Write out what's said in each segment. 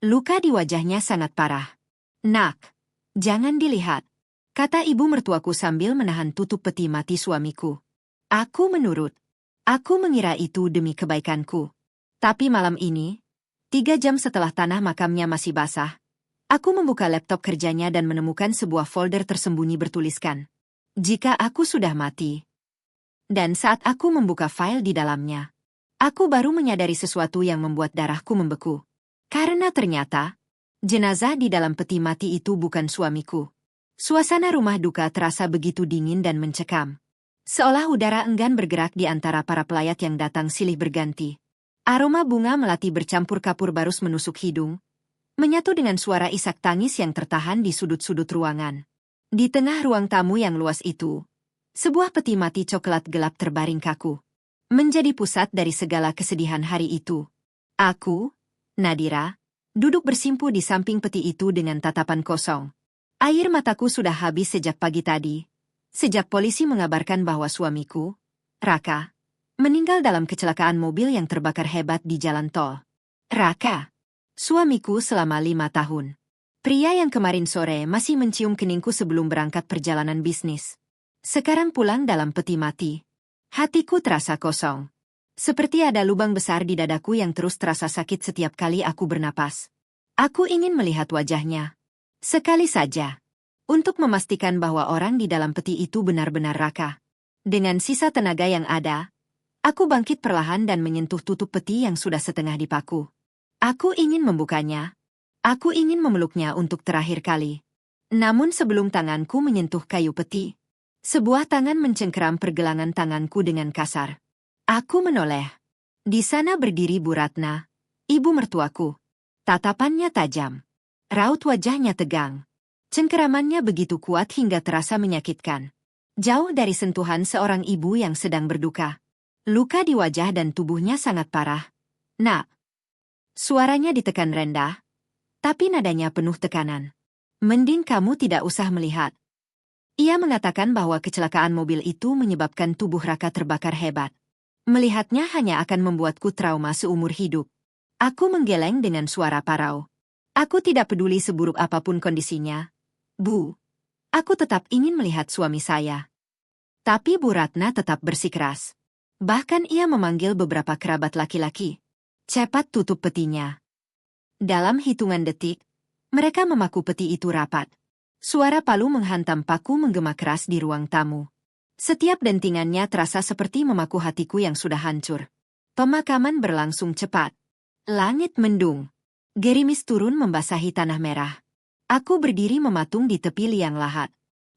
Luka di wajahnya sangat parah. "Nak, jangan dilihat," kata ibu mertuaku sambil menahan tutup peti mati suamiku. Aku menurut. Aku mengira itu demi kebaikanku. Tapi malam ini, 3 jam setelah tanah makamnya masih basah, aku membuka laptop kerjanya dan menemukan sebuah folder tersembunyi bertuliskan, "Jika aku sudah mati." Dan saat aku membuka file di dalamnya, aku baru menyadari sesuatu yang membuat darahku membeku. Karena ternyata, jenazah di dalam peti mati itu bukan suamiku. Suasana rumah duka terasa begitu dingin dan mencekam. Seolah udara enggan bergerak di antara para pelayat yang datang silih berganti. Aroma bunga melati bercampur kapur barus menusuk hidung, menyatu dengan suara isak tangis yang tertahan di sudut-sudut ruangan. Di tengah ruang tamu yang luas itu, sebuah peti mati coklat gelap terbaring kaku, menjadi pusat dari segala kesedihan hari itu. Aku, Nadira, duduk bersimpu di samping peti itu dengan tatapan kosong. Air mataku sudah habis sejak pagi tadi. Sejak polisi mengabarkan bahwa suamiku, Raka, meninggal dalam kecelakaan mobil yang terbakar hebat di jalan tol. Raka, suamiku selama 5 tahun. Pria yang kemarin sore masih mencium keningku sebelum berangkat perjalanan bisnis. Sekarang pulang dalam peti mati. Hatiku terasa kosong. Seperti ada lubang besar di dadaku yang terus terasa sakit setiap kali aku bernapas. Aku ingin melihat wajahnya. Sekali saja. Untuk memastikan bahwa orang di dalam peti itu benar-benar Raka. Dengan sisa tenaga yang ada, aku bangkit perlahan dan menyentuh tutup peti yang sudah setengah dipaku. Aku ingin membukanya. Aku ingin memeluknya untuk terakhir kali. Namun sebelum tanganku menyentuh kayu peti, sebuah tangan mencengkeram pergelangan tanganku dengan kasar. Aku menoleh. Di sana berdiri Bu Ratna, ibu mertuaku. Tatapannya tajam. Raut wajahnya tegang. Cengkeramannya begitu kuat hingga terasa menyakitkan. Jauh dari sentuhan seorang ibu yang sedang berduka. Luka di wajah dan tubuhnya sangat parah. "Nak." Suaranya ditekan rendah, tapi nadanya penuh tekanan. "Mending kamu tidak usah melihat." Ia mengatakan bahwa kecelakaan mobil itu menyebabkan tubuh Raka terbakar hebat. Melihatnya hanya akan membuatku trauma seumur hidup. Aku menggeleng dengan suara parau. "Aku tidak peduli seburuk apapun kondisinya, Bu. Aku tetap ingin melihat suami saya." Tapi Bu Ratna tetap bersikeras. Bahkan ia memanggil beberapa kerabat laki-laki. "Cepat tutup petinya." Dalam hitungan detik, mereka memaku peti itu rapat. Suara palu menghantam paku menggema keras di ruang tamu. Setiap dentingannya terasa seperti memaku hatiku yang sudah hancur. Pemakaman berlangsung cepat. Langit mendung. Gerimis turun membasahi tanah merah. Aku berdiri mematung di tepi liang lahat.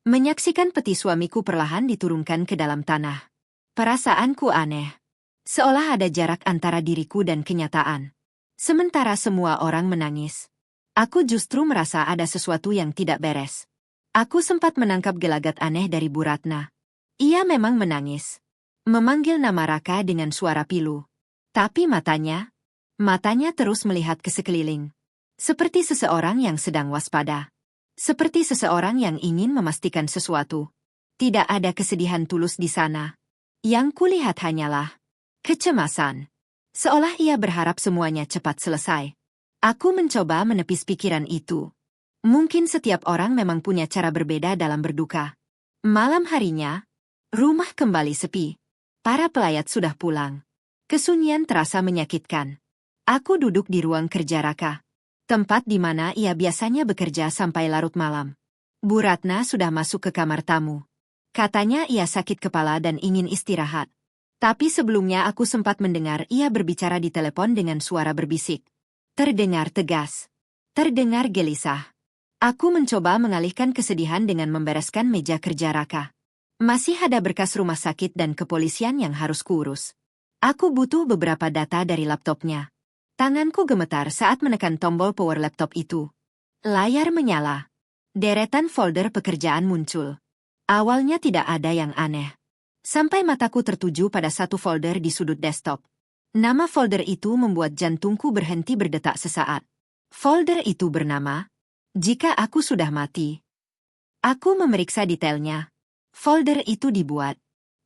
Menyaksikan peti suamiku perlahan diturunkan ke dalam tanah. Perasaanku aneh. Seolah ada jarak antara diriku dan kenyataan. Sementara semua orang menangis, aku justru merasa ada sesuatu yang tidak beres. Aku sempat menangkap gelagat aneh dari Bu Ratna. Ia memang menangis. Memanggil nama Raka dengan suara pilu. Tapi matanya terus melihat ke sekeliling. Seperti seseorang yang sedang waspada. Seperti seseorang yang ingin memastikan sesuatu. Tidak ada kesedihan tulus di sana. Yang kulihat hanyalah kecemasan. Seolah ia berharap semuanya cepat selesai. Aku mencoba menepis pikiran itu. Mungkin setiap orang memang punya cara berbeda dalam berduka. Malam harinya, rumah kembali sepi. Para pelayat sudah pulang. Kesunyian terasa menyakitkan. Aku duduk di ruang kerja Raka. Tempat di mana ia biasanya bekerja sampai larut malam. Bu Ratna sudah masuk ke kamar tamu. Katanya ia sakit kepala dan ingin istirahat. Tapi sebelumnya aku sempat mendengar ia berbicara di telepon dengan suara berbisik. Terdengar tegas. Terdengar gelisah. Aku mencoba mengalihkan kesedihan dengan membereskan meja kerja Raka. Masih ada berkas rumah sakit dan kepolisian yang harus kuurus. Aku butuh beberapa data dari laptopnya. Tanganku gemetar saat menekan tombol power laptop itu. Layar menyala. Deretan folder pekerjaan muncul. Awalnya tidak ada yang aneh. Sampai mataku tertuju pada satu folder di sudut desktop. Nama folder itu membuat jantungku berhenti berdetak sesaat. Folder itu bernama, "Jika Aku Sudah Mati." Aku memeriksa detailnya. Folder itu dibuat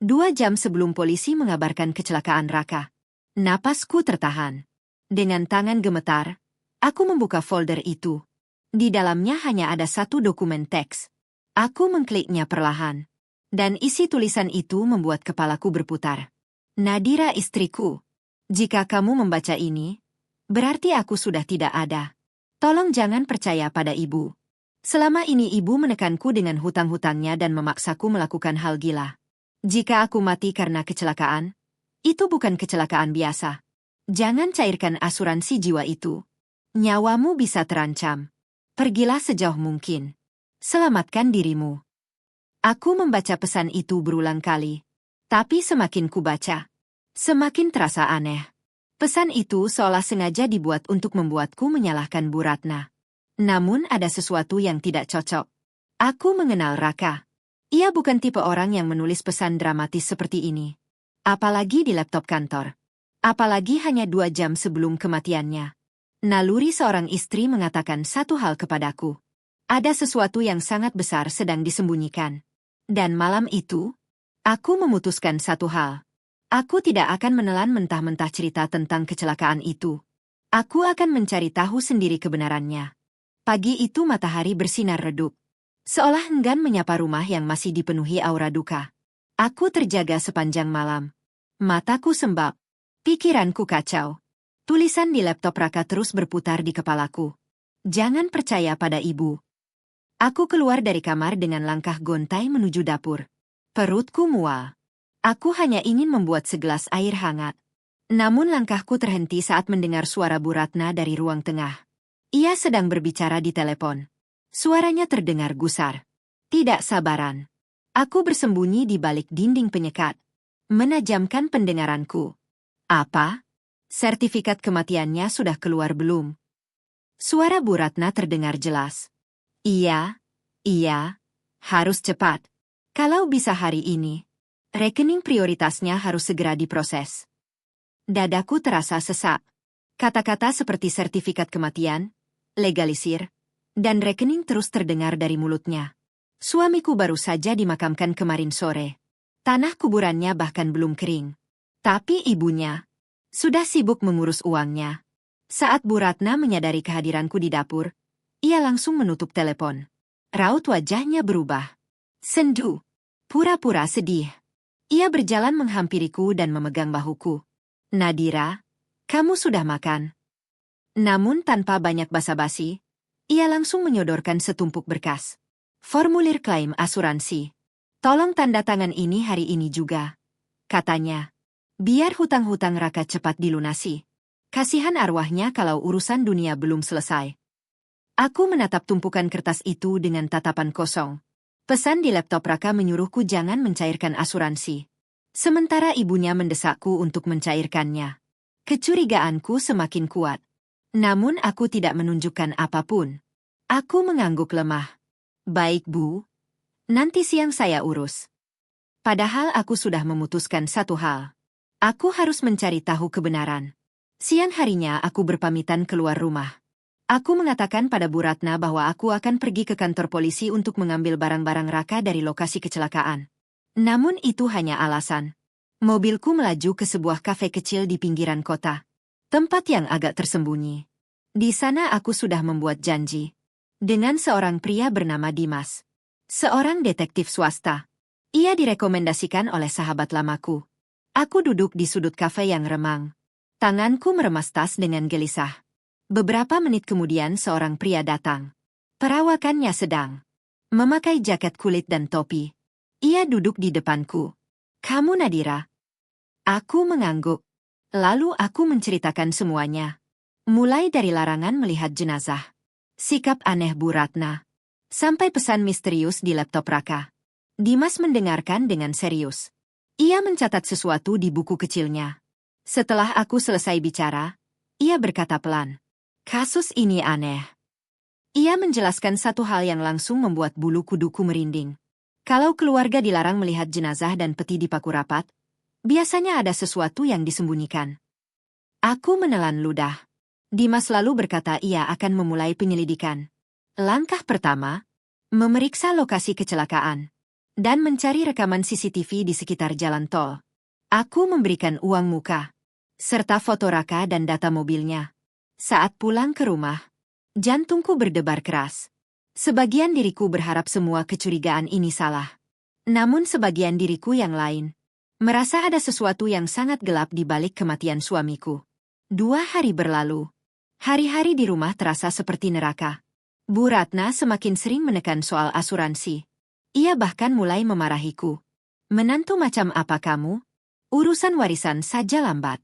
2 jam sebelum polisi mengabarkan kecelakaan Raka. Napasku tertahan. Dengan tangan gemetar, Aku membuka folder itu. Di dalamnya hanya ada satu dokumen teks. Aku mengkliknya perlahan. Dan isi tulisan itu membuat kepalaku berputar. Nadira istriku. Jika kamu membaca ini, berarti aku sudah tidak ada. Tolong jangan percaya pada ibu. Selama ini ibu menekanku dengan hutang-hutangnya dan memaksaku melakukan hal gila. Jika aku mati karena kecelakaan, itu bukan kecelakaan biasa. Jangan cairkan asuransi jiwa itu. Nyawamu bisa terancam. Pergilah sejauh mungkin. Selamatkan dirimu. Aku membaca pesan itu berulang kali. Tapi semakin kubaca, semakin terasa aneh. Pesan itu seolah sengaja dibuat untuk membuatku menyalahkan Bu Ratna. Namun ada sesuatu yang tidak cocok. Aku mengenal Raka. Ia bukan tipe orang yang menulis pesan dramatis seperti ini. Apalagi di laptop kantor. Apalagi hanya 2 jam sebelum kematiannya. Naluri seorang istri mengatakan satu hal kepadaku. Ada sesuatu yang sangat besar sedang disembunyikan. Dan malam itu, aku memutuskan satu hal. Aku tidak akan menelan mentah-mentah cerita tentang kecelakaan itu. Aku akan mencari tahu sendiri kebenarannya. Pagi itu matahari bersinar redup. Seolah enggan menyapa rumah yang masih dipenuhi aura duka. Aku terjaga sepanjang malam. Mataku sembab. Pikiranku kacau. Tulisan di laptop Raka terus berputar di kepalaku. Jangan percaya pada ibu. Aku keluar dari kamar dengan langkah gontai menuju dapur. Perutku mual. Aku hanya ingin membuat segelas air hangat. Namun langkahku terhenti saat mendengar suara Bu Ratna dari ruang tengah. Ia sedang berbicara di telepon. Suaranya terdengar gusar. Tidak sabaran. Aku bersembunyi di balik dinding penyekat. Menajamkan pendengaranku. Apa? Sertifikat kematiannya sudah keluar belum? Suara Bu Ratna terdengar jelas. Iya, harus cepat. Kalau bisa hari ini, rekening prioritasnya harus segera diproses. Dadaku terasa sesak. Kata-kata seperti sertifikat kematian, legalisir, dan rekening terus terdengar dari mulutnya. Suamiku baru saja dimakamkan kemarin sore. Tanah kuburannya bahkan belum kering. Tapi ibunya sudah sibuk mengurus uangnya. Saat Bu Ratna menyadari kehadiranku di dapur, ia langsung menutup telepon. Raut wajahnya berubah. Sendu. Pura-pura sedih. Ia berjalan menghampiriku dan memegang bahuku. Nadira, kamu sudah makan? Namun tanpa banyak basa-basi, ia langsung menyodorkan setumpuk berkas. Formulir klaim asuransi. Tolong tanda tangan ini hari ini juga. Katanya. Biar hutang-hutang Raka cepat dilunasi. Kasihan arwahnya kalau urusan dunia belum selesai. Aku menatap tumpukan kertas itu dengan tatapan kosong. Pesan di laptop Raka menyuruhku jangan mencairkan asuransi. Sementara ibunya mendesakku untuk mencairkannya. Kecurigaanku semakin kuat. Namun aku tidak menunjukkan apapun. Aku mengangguk lemah. Baik Bu, nanti siang saya urus. Padahal aku sudah memutuskan satu hal. Aku harus mencari tahu kebenaran. Siang harinya aku berpamitan keluar rumah. Aku mengatakan pada Bu Ratna bahwa aku akan pergi ke kantor polisi untuk mengambil barang-barang Raka dari lokasi kecelakaan. Namun itu hanya alasan. Mobilku melaju ke sebuah kafe kecil di pinggiran kota. Tempat yang agak tersembunyi. Di sana aku sudah membuat janji. Dengan seorang pria bernama Dimas. Seorang detektif swasta. Ia direkomendasikan oleh sahabat lamaku. Aku duduk di sudut kafe yang remang. Tanganku meremas tas dengan gelisah. Beberapa menit kemudian seorang pria datang. Perawakannya sedang. Memakai jaket kulit dan topi. Ia duduk di depanku. Kamu Nadira? Aku mengangguk. Lalu aku menceritakan semuanya. Mulai dari larangan melihat jenazah. Sikap aneh Bu Ratna. Sampai pesan misterius di laptop Raka. Dimas mendengarkan dengan serius. Ia mencatat sesuatu di buku kecilnya. Setelah aku selesai bicara, ia berkata pelan. Kasus ini aneh. Ia menjelaskan satu hal yang langsung membuat bulu kuduku merinding. Kalau keluarga dilarang melihat jenazah dan peti dipaku rapat, biasanya ada sesuatu yang disembunyikan. Aku menelan ludah. Dimas lalu berkata ia akan memulai penyelidikan. Langkah pertama, memeriksa lokasi kecelakaan. Dan mencari rekaman CCTV di sekitar jalan tol. Aku memberikan uang muka. Serta foto Raka dan data mobilnya. Saat pulang ke rumah, jantungku berdebar keras. Sebagian diriku berharap semua kecurigaan ini salah. Namun sebagian diriku yang lain merasa ada sesuatu yang sangat gelap di balik kematian suamiku. 2 hari berlalu. Hari-hari di rumah terasa seperti neraka. Bu Ratna semakin sering menekan soal asuransi. Ia bahkan mulai memarahiku. Menantu macam apa kamu? Urusan warisan saja lambat.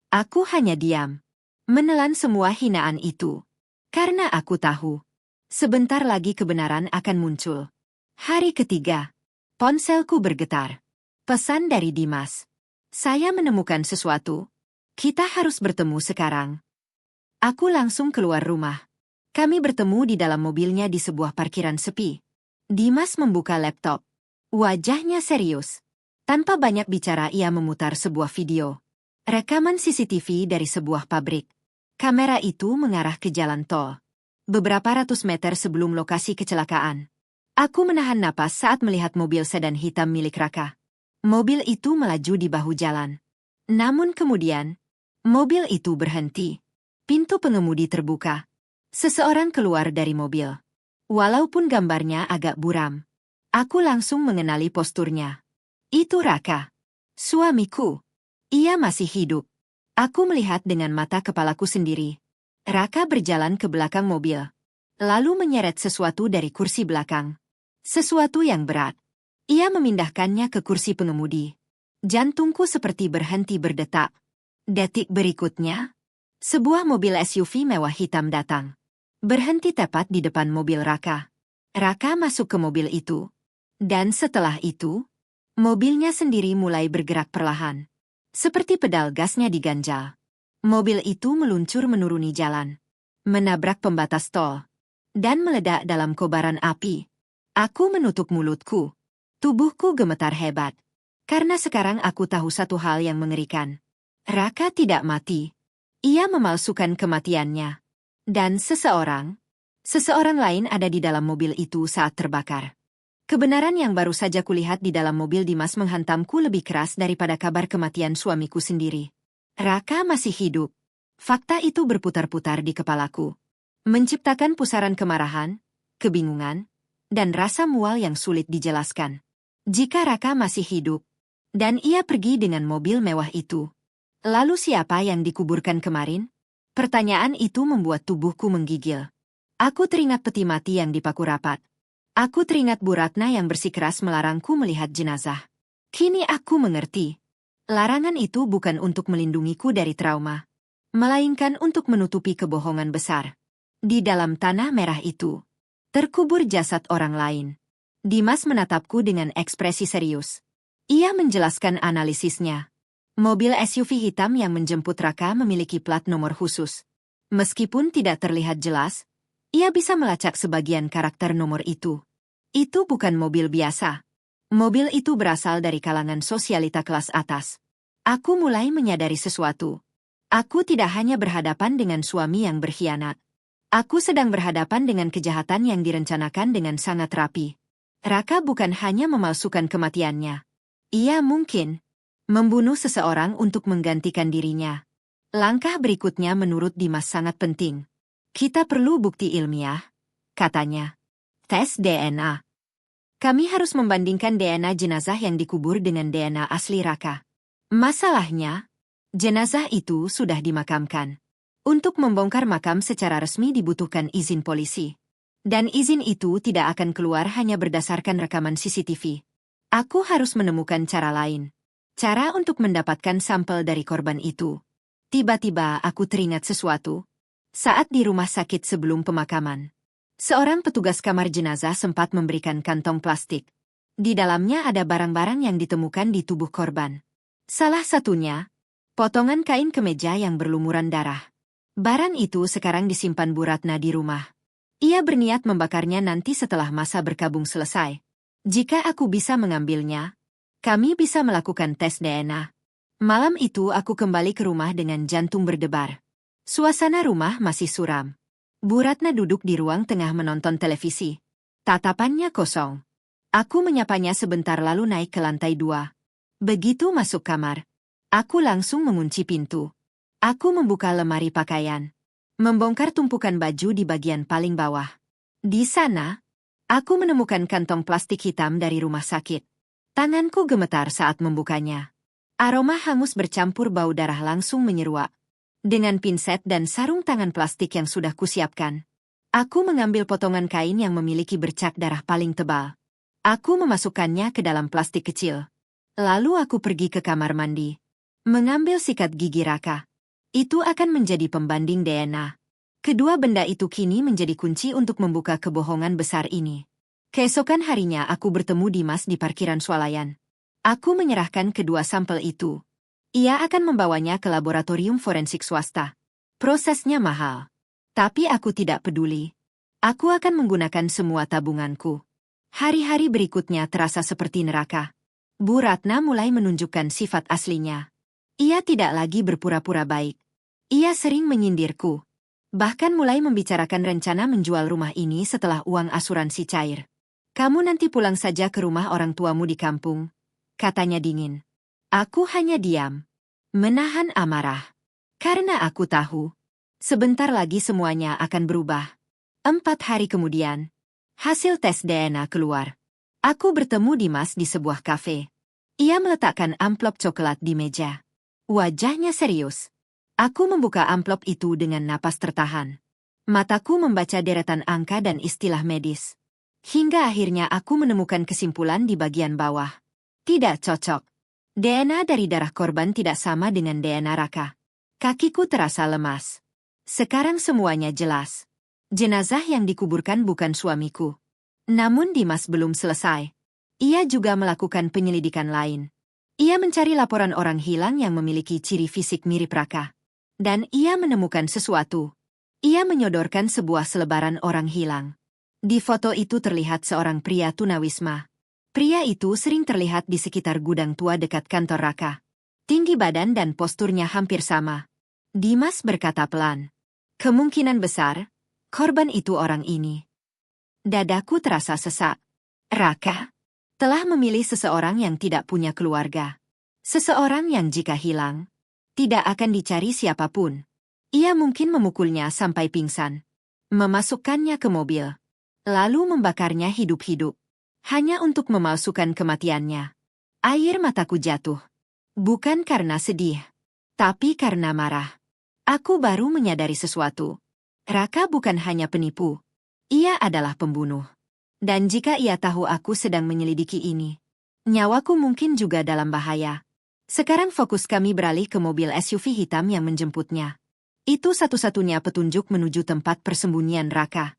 Aku hanya diam, menelan semua hinaan itu. Karena aku tahu, sebentar lagi kebenaran akan muncul. Hari ketiga, ponselku bergetar. Pesan dari Dimas. Saya menemukan sesuatu. Kita harus bertemu sekarang. Aku langsung keluar rumah. Kami bertemu di dalam mobilnya di sebuah parkiran sepi. Dimas membuka laptop. Wajahnya serius. Tanpa banyak bicara ia memutar sebuah video. Rekaman CCTV dari sebuah pabrik. Kamera itu mengarah ke jalan tol. Beberapa ratus meter sebelum lokasi kecelakaan. Aku menahan napas saat melihat mobil sedan hitam milik Raka. Mobil itu melaju di bahu jalan. Namun kemudian, mobil itu berhenti. Pintu pengemudi terbuka. Seseorang keluar dari mobil. Walaupun gambarnya agak buram, aku langsung mengenali posturnya. Itu Raka. Suamiku. Ia masih hidup. Aku melihat dengan mata kepalaku sendiri. Raka berjalan ke belakang mobil. Lalu menyeret sesuatu dari kursi belakang. Sesuatu yang berat. Ia memindahkannya ke kursi pengemudi. Jantungku seperti berhenti berdetak. Detik berikutnya, sebuah mobil SUV mewah hitam datang. Berhenti tepat di depan mobil Raka. Raka masuk ke mobil itu. Dan setelah itu, mobilnya sendiri mulai bergerak perlahan. Seperti pedal gasnya diganjal. Mobil itu meluncur menuruni jalan. Menabrak pembatas tol. Dan meledak dalam kobaran api. Aku menutup mulutku. Tubuhku gemetar hebat. Karena sekarang aku tahu satu hal yang mengerikan. Raka tidak mati. Ia memalsukan kematiannya. Dan seseorang lain ada di dalam mobil itu saat terbakar. Kebenaran yang baru saja kulihat di dalam mobil Dimas menghantamku lebih keras daripada kabar kematian suamiku sendiri. Raka masih hidup. Fakta itu berputar-putar di kepalaku. Menciptakan pusaran kemarahan, kebingungan, dan rasa mual yang sulit dijelaskan. Jika Raka masih hidup, dan ia pergi dengan mobil mewah itu, lalu siapa yang dikuburkan kemarin? Pertanyaan itu membuat tubuhku menggigil. Aku teringat peti mati yang dipaku rapat. Aku teringat Bu Ratna yang bersikeras melarangku melihat jenazah. Kini aku mengerti. Larangan itu bukan untuk melindungiku dari trauma, melainkan untuk menutupi kebohongan besar. Di dalam tanah merah itu, terkubur jasad orang lain. Dimas menatapku dengan ekspresi serius. Ia menjelaskan analisisnya. Mobil SUV hitam yang menjemput Raka memiliki plat nomor khusus. Meskipun tidak terlihat jelas, ia bisa melacak sebagian karakter nomor itu. Itu bukan mobil biasa. Mobil itu berasal dari kalangan sosialita kelas atas. Aku mulai menyadari sesuatu. Aku tidak hanya berhadapan dengan suami yang berkhianat. Aku sedang berhadapan dengan kejahatan yang direncanakan dengan sangat rapi. Raka bukan hanya memalsukan kematiannya. Ia mungkin membunuh seseorang untuk menggantikan dirinya. Langkah berikutnya menurut Dimas sangat penting. Kita perlu bukti ilmiah, katanya. Tes DNA. Kami harus membandingkan DNA jenazah yang dikubur dengan DNA asli Raka. Masalahnya, jenazah itu sudah dimakamkan. Untuk membongkar makam secara resmi dibutuhkan izin polisi. Dan izin itu tidak akan keluar hanya berdasarkan rekaman CCTV. Aku harus menemukan cara lain. Cara untuk mendapatkan sampel dari korban itu. Tiba-tiba aku teringat sesuatu. Saat di rumah sakit sebelum pemakaman, seorang petugas kamar jenazah sempat memberikan kantong plastik. Di dalamnya ada barang-barang yang ditemukan di tubuh korban. Salah satunya, potongan kain kemeja yang berlumuran darah. Barang itu sekarang disimpan Bu Ratna di rumah. Ia berniat membakarnya nanti setelah masa berkabung selesai. Jika aku bisa mengambilnya, kami bisa melakukan tes DNA. Malam itu aku kembali ke rumah dengan jantung berdebar. Suasana rumah masih suram. Bu Ratna duduk di ruang tengah menonton televisi. Tatapannya kosong. Aku menyapanya sebentar lalu naik ke lantai 2. Begitu masuk kamar, aku langsung mengunci pintu. Aku membuka lemari pakaian. membongkar tumpukan baju di bagian paling bawah. Di sana, aku menemukan kantong plastik hitam dari rumah sakit. Tanganku gemetar saat membukanya. Aroma hangus bercampur bau darah langsung menyeruak. Dengan pinset dan sarung tangan plastik yang sudah kusiapkan, aku mengambil potongan kain yang memiliki bercak darah paling tebal. Aku memasukkannya ke dalam plastik kecil. Lalu aku pergi ke kamar mandi, mengambil sikat gigi Raka. Itu akan menjadi pembanding DNA. Kedua benda itu kini menjadi kunci untuk membuka kebohongan besar ini. Keesokan harinya aku bertemu Dimas di parkiran swalayan. Aku menyerahkan kedua sampel itu. Ia akan membawanya ke laboratorium forensik swasta. Prosesnya mahal. Tapi aku tidak peduli. Aku akan menggunakan semua tabunganku. Hari-hari berikutnya terasa seperti neraka. Bu Ratna mulai menunjukkan sifat aslinya. Ia tidak lagi berpura-pura baik. Ia sering menyindirku. Bahkan mulai membicarakan rencana menjual rumah ini setelah uang asuransi cair. Kamu nanti pulang saja ke rumah orang tuamu di kampung, katanya dingin. Aku hanya diam, menahan amarah. Karena aku tahu, sebentar lagi semuanya akan berubah. 4 hari kemudian, hasil tes DNA keluar. Aku bertemu Dimas di sebuah kafe. Ia meletakkan amplop coklat di meja. Wajahnya serius. Aku membuka amplop itu dengan napas tertahan. Mataku membaca deretan angka dan istilah medis. Hingga akhirnya aku menemukan kesimpulan di bagian bawah. Tidak cocok. DNA dari darah korban tidak sama dengan DNA Raka. Kakiku terasa lemas. Sekarang semuanya jelas. Jenazah yang dikuburkan bukan suamiku. Namun Dimas belum selesai. Ia juga melakukan penyelidikan lain. Ia mencari laporan orang hilang yang memiliki ciri fisik mirip Raka. Dan ia menemukan sesuatu. Ia menyodorkan sebuah selebaran orang hilang. Di foto itu terlihat seorang pria tunawisma. Pria itu sering terlihat di sekitar gudang tua dekat kantor Raka. Tinggi badan dan posturnya hampir sama. Dimas berkata pelan. Kemungkinan besar, korban itu orang ini. Dadaku terasa sesak. Raka telah memilih seseorang yang tidak punya keluarga. Seseorang yang jika hilang, tidak akan dicari siapapun. Ia mungkin memukulnya sampai pingsan. Memasukkannya ke mobil. Lalu membakarnya hidup-hidup. Hanya untuk memalsukan kematiannya. Air mataku jatuh. Bukan karena sedih. Tapi karena marah. Aku baru menyadari sesuatu. Raka bukan hanya penipu. Ia adalah pembunuh. Dan jika ia tahu aku sedang menyelidiki ini, nyawaku mungkin juga dalam bahaya. Sekarang fokus kami beralih ke mobil SUV hitam yang menjemputnya. Itu satu-satunya petunjuk menuju tempat persembunyian Raka.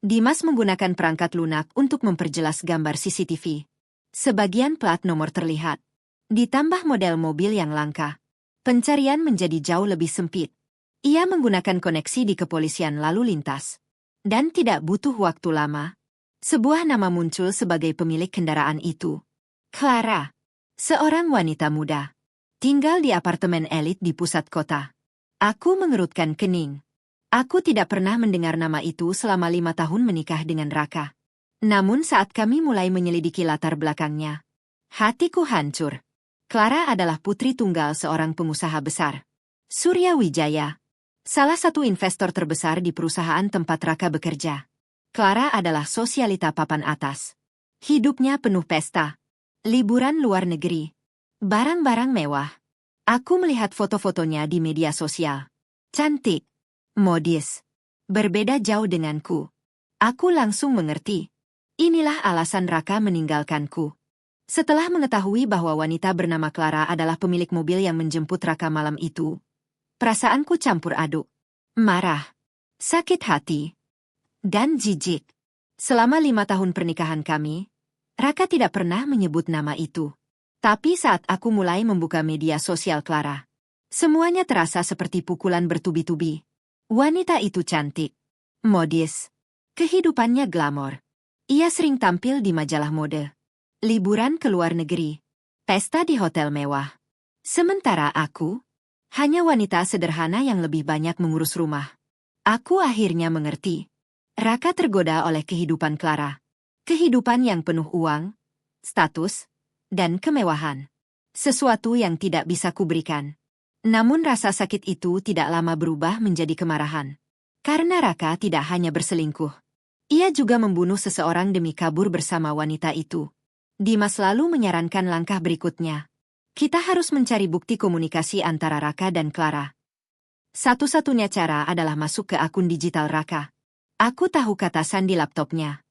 Dimas menggunakan perangkat lunak untuk memperjelas gambar CCTV. Sebagian plat nomor terlihat. Ditambah model mobil yang langka. Pencarian menjadi jauh lebih sempit. Ia menggunakan koneksi di kepolisian lalu lintas. Dan tidak butuh waktu lama. Sebuah nama muncul sebagai pemilik kendaraan itu. Clara. Seorang wanita muda. Tinggal di apartemen elit di pusat kota. Aku mengerutkan kening. Aku tidak pernah mendengar nama itu selama 5 tahun menikah dengan Raka. Namun saat kami mulai menyelidiki latar belakangnya, hatiku hancur. Clara adalah putri tunggal seorang pengusaha besar. Surya Wijaya. Salah satu investor terbesar di perusahaan tempat Raka bekerja. Clara adalah sosialita papan atas. Hidupnya penuh pesta. Liburan luar negeri. Barang-barang mewah. Aku melihat foto-fotonya di media sosial. Cantik. Modis. Berbeda jauh denganku. Aku langsung mengerti. Inilah alasan Raka meninggalkanku. Setelah mengetahui bahwa wanita bernama Clara adalah pemilik mobil yang menjemput Raka malam itu, perasaanku campur aduk. Marah, sakit hati, dan jijik. Selama 5 tahun pernikahan kami, Raka tidak pernah menyebut nama itu. Tapi saat aku mulai membuka media sosial Clara, semuanya terasa seperti pukulan bertubi-tubi. Wanita itu cantik, modis, kehidupannya glamor. Ia sering tampil di majalah mode, liburan ke luar negeri, pesta di hotel mewah. Sementara aku, hanya wanita sederhana yang lebih banyak mengurus rumah. Aku akhirnya mengerti. Raka tergoda oleh kehidupan Clara. Kehidupan yang penuh uang, status, dan kemewahan. Sesuatu yang tidak bisa kuberikan. Namun rasa sakit itu tidak lama berubah menjadi kemarahan. Karena Raka tidak hanya berselingkuh. Ia juga membunuh seseorang demi kabur bersama wanita itu. Dimas lalu menyarankan langkah berikutnya. Kita harus mencari bukti komunikasi antara Raka dan Clara. Satu-satunya cara adalah masuk ke akun digital Raka. Aku tahu kata sandi laptopnya.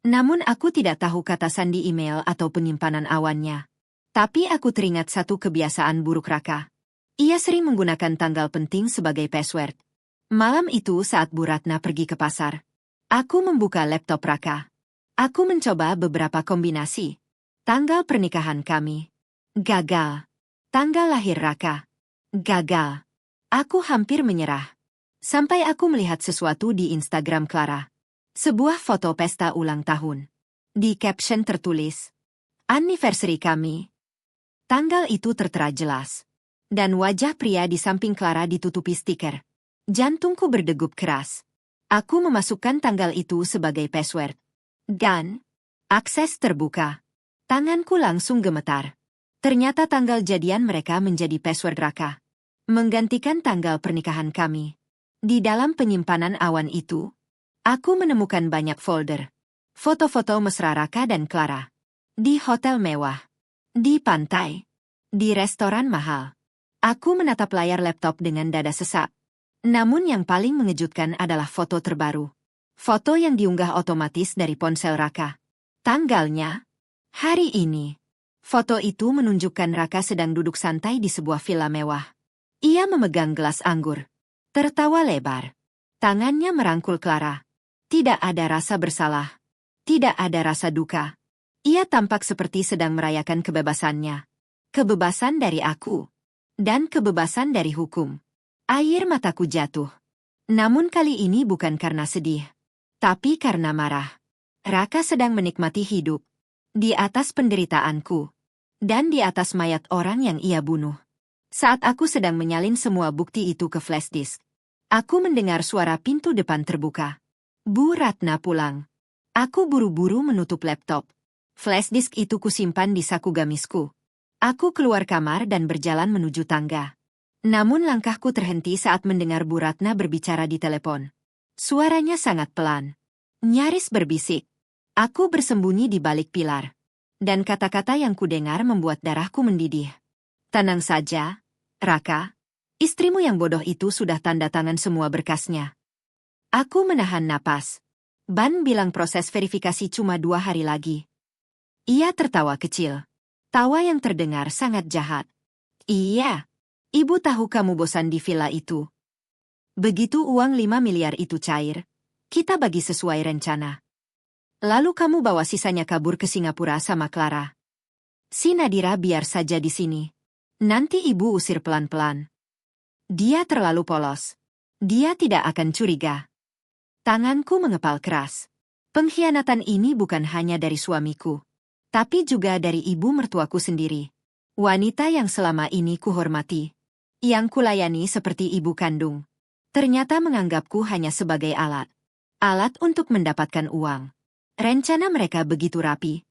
Namun aku tidak tahu kata sandi email atau penyimpanan awannya. Tapi aku teringat satu kebiasaan buruk Raka. Ia sering menggunakan tanggal penting sebagai password. Malam itu saat Bu Ratna pergi ke pasar, aku membuka laptop Raka. Aku mencoba beberapa kombinasi. Tanggal pernikahan kami. Gagal. Tanggal lahir Raka. Gagal. Aku hampir menyerah. Sampai aku melihat sesuatu di Instagram Clara. Sebuah foto pesta ulang tahun. Di caption tertulis, "Anniversary kami." Tanggal itu tertera jelas. Dan wajah pria di samping Clara ditutupi stiker. Jantungku berdegup keras. Aku memasukkan tanggal itu sebagai password. Dan akses terbuka. Tanganku langsung gemetar. Ternyata tanggal jadian mereka menjadi password Raka. Menggantikan tanggal pernikahan kami. Di dalam penyimpanan awan itu, aku menemukan banyak folder. Foto-foto mesra Raka dan Clara. Di hotel mewah. Di pantai. Di restoran mahal. Aku menatap layar laptop dengan dada sesak. Namun yang paling mengejutkan adalah foto terbaru. Foto yang diunggah otomatis dari ponsel Raka. Tanggalnya, hari ini. Foto itu menunjukkan Raka sedang duduk santai di sebuah villa mewah. Ia memegang gelas anggur. Tertawa lebar. Tangannya merangkul Clara. Tidak ada rasa bersalah. Tidak ada rasa duka. Ia tampak seperti sedang merayakan kebebasannya. Kebebasan dari aku. Dan kebebasan dari hukum. Air mataku jatuh. Namun kali ini bukan karena sedih. Tapi karena marah. Raka sedang menikmati hidup. Di atas penderitaanku. Dan di atas mayat orang yang ia bunuh. Saat aku sedang menyalin semua bukti itu ke flash disk, aku mendengar suara pintu depan terbuka. Bu Ratna pulang. Aku buru-buru menutup laptop. Flash disk itu kusimpan di saku gamisku. Aku keluar kamar dan berjalan menuju tangga. Namun langkahku terhenti saat mendengar Bu Ratna berbicara di telepon. Suaranya sangat pelan. Nyaris berbisik. Aku bersembunyi di balik pilar. Dan kata-kata yang kudengar membuat darahku mendidih. Tenang saja, Raka. Istrimu yang bodoh itu sudah tanda tangan semua berkasnya. Aku menahan napas. Ban bilang proses verifikasi cuma 2 hari lagi. Ia tertawa kecil. Tawa yang terdengar sangat jahat. Iya. Ibu tahu kamu bosan di villa itu. Begitu uang 5 miliar itu cair, kita bagi sesuai rencana. Lalu kamu bawa sisanya kabur ke Singapura sama Clara. Si Nadira biar saja di sini. Nanti ibu usir pelan-pelan. Dia terlalu polos. Dia tidak akan curiga. Tanganku mengepal keras. Pengkhianatan ini bukan hanya dari suamiku, tapi juga dari ibu mertuaku sendiri. Wanita yang selama ini kuhormati. Yang kulayani seperti ibu kandung. Ternyata menganggapku hanya sebagai alat. Alat untuk mendapatkan uang. Rencana mereka begitu rapi.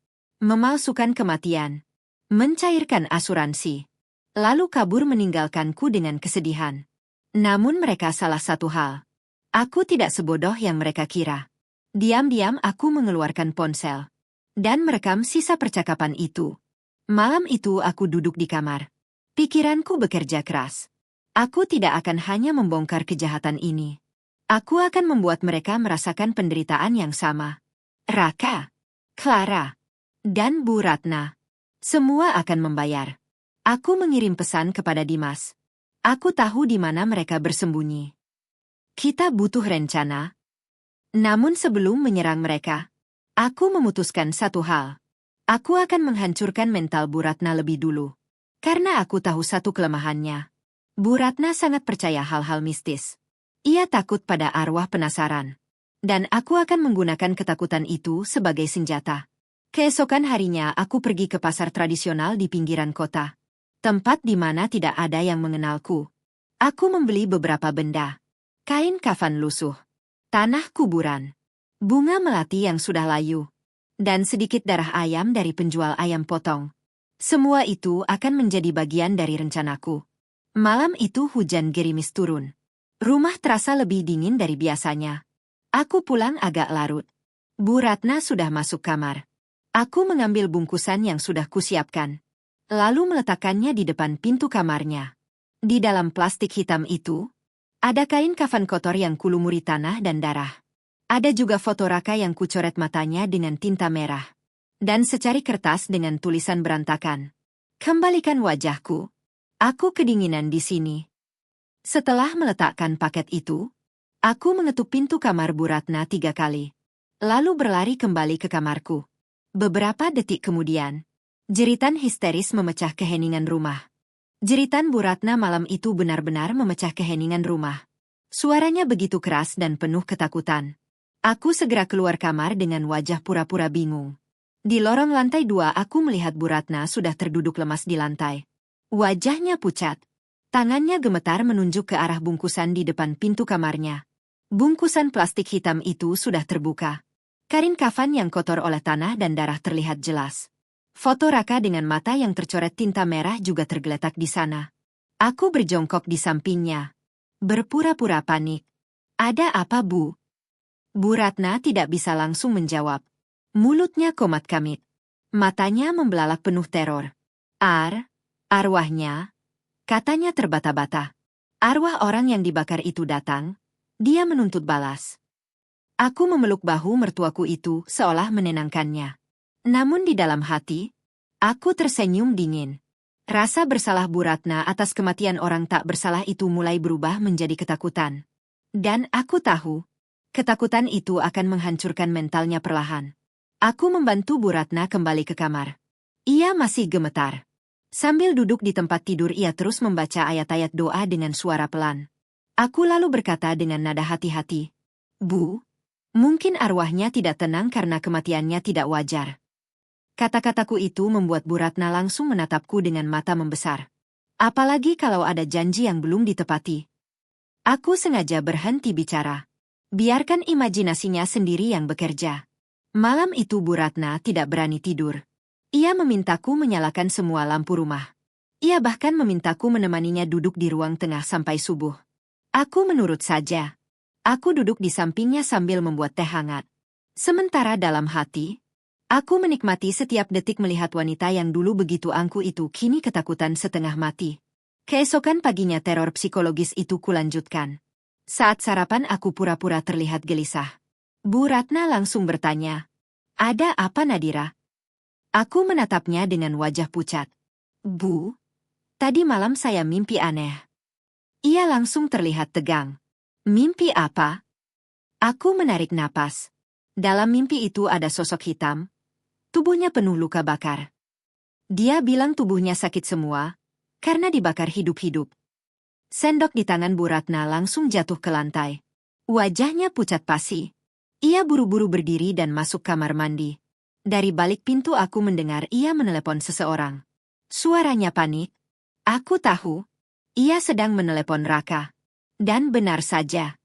Memalsukan kematian. Mencairkan asuransi. Lalu kabur meninggalkanku dengan kesedihan. Namun mereka salah satu hal. Aku tidak sebodoh yang mereka kira. Diam-diam aku mengeluarkan ponsel. Dan merekam sisa percakapan itu. Malam itu aku duduk di kamar. Pikiranku bekerja keras. Aku tidak akan hanya membongkar kejahatan ini. Aku akan membuat mereka merasakan penderitaan yang sama. Raka, Clara, dan Bu Ratna. Semua akan membayar. Aku mengirim pesan kepada Dimas. Aku tahu di mana mereka bersembunyi. Kita butuh rencana. Namun sebelum menyerang mereka, aku memutuskan satu hal. Aku akan menghancurkan mental Bu Ratna lebih dulu. Karena aku tahu satu kelemahannya. Bu Ratna sangat percaya hal-hal mistis. Ia takut pada arwah penasaran. Dan aku akan menggunakan ketakutan itu sebagai senjata. Keesokan harinya aku pergi ke pasar tradisional di pinggiran kota. Tempat di mana tidak ada yang mengenalku. Aku membeli beberapa benda. Kain kafan lusuh. Tanah kuburan. Bunga melati yang sudah layu. Dan sedikit darah ayam dari penjual ayam potong. Semua itu akan menjadi bagian dari rencanaku. Malam itu hujan gerimis turun. Rumah terasa lebih dingin dari biasanya. Aku pulang agak larut. Bu Ratna sudah masuk kamar. Aku mengambil bungkusan yang sudah kusiapkan, lalu meletakkannya di depan pintu kamarnya. Di dalam plastik hitam itu, ada kain kafan kotor yang kulumuri tanah dan darah. Ada juga foto Raka yang kucoret matanya dengan tinta merah. Dan secari kertas dengan tulisan berantakan. Kembalikan wajahku. Aku kedinginan di sini. Setelah meletakkan paket itu, aku mengetuk pintu kamar Bu Ratna 3 kali. Lalu berlari kembali ke kamarku. Beberapa detik kemudian, jeritan histeris memecah keheningan rumah. Jeritan Bu Ratna malam itu benar-benar memecah keheningan rumah. Suaranya begitu keras dan penuh ketakutan. Aku segera keluar kamar dengan wajah pura-pura bingung. Di lorong lantai 2 aku melihat Bu Ratna sudah terduduk lemas di lantai. Wajahnya pucat. Tangannya gemetar menunjuk ke arah bungkusan di depan pintu kamarnya. Bungkusan plastik hitam itu sudah terbuka. Kain kafan yang kotor oleh tanah dan darah terlihat jelas. Foto Raka dengan mata yang tercoret tinta merah juga tergeletak di sana. Aku berjongkok di sampingnya. Berpura-pura panik. Ada apa, Bu? Bu Ratna tidak bisa langsung menjawab. Mulutnya komat-kamit. Matanya membelalak penuh teror. Arwahnya, katanya terbata-bata. Arwah orang yang dibakar itu datang. Dia menuntut balas. Aku memeluk bahu mertuaku itu seolah menenangkannya. Namun di dalam hati, aku tersenyum dingin. Rasa bersalah Bu Ratna atas kematian orang tak bersalah itu mulai berubah menjadi ketakutan. Dan aku tahu, ketakutan itu akan menghancurkan mentalnya perlahan. Aku membantu Bu Ratna kembali ke kamar. Ia masih gemetar. Sambil duduk di tempat tidur ia terus membaca ayat-ayat doa dengan suara pelan. Aku lalu berkata dengan nada hati-hati, Bu, mungkin arwahnya tidak tenang karena kematiannya tidak wajar. Kata-kataku itu membuat Bu Ratna langsung menatapku dengan mata membesar. Apalagi kalau ada janji yang belum ditepati. Aku sengaja berhenti bicara. Biarkan imajinasinya sendiri yang bekerja. Malam itu Bu Ratna tidak berani tidur. Ia memintaku menyalakan semua lampu rumah. Ia bahkan memintaku menemaninya duduk di ruang tengah sampai subuh. Aku menurut saja. Aku duduk di sampingnya sambil membuat teh hangat. Sementara dalam hati, aku menikmati setiap detik melihat wanita yang dulu begitu angkuh itu kini ketakutan setengah mati. Keesokan paginya teror psikologis itu kulanjutkan. Saat sarapan aku pura-pura terlihat gelisah. Bu Ratna langsung bertanya, "Ada apa, Nadira?" Aku menatapnya dengan wajah pucat. "Bu, tadi malam saya mimpi aneh." Ia langsung terlihat tegang. "Mimpi apa?" Aku menarik napas. Dalam mimpi itu ada sosok hitam. Tubuhnya penuh luka bakar. Dia bilang tubuhnya sakit semua, karena dibakar hidup-hidup. Sendok di tangan Bu Ratna langsung jatuh ke lantai. Wajahnya pucat pasi. Ia buru-buru berdiri dan masuk kamar mandi. Dari balik pintu aku mendengar ia menelepon seseorang. Suaranya panik. Aku tahu. Ia sedang menelepon Raka. Dan benar saja.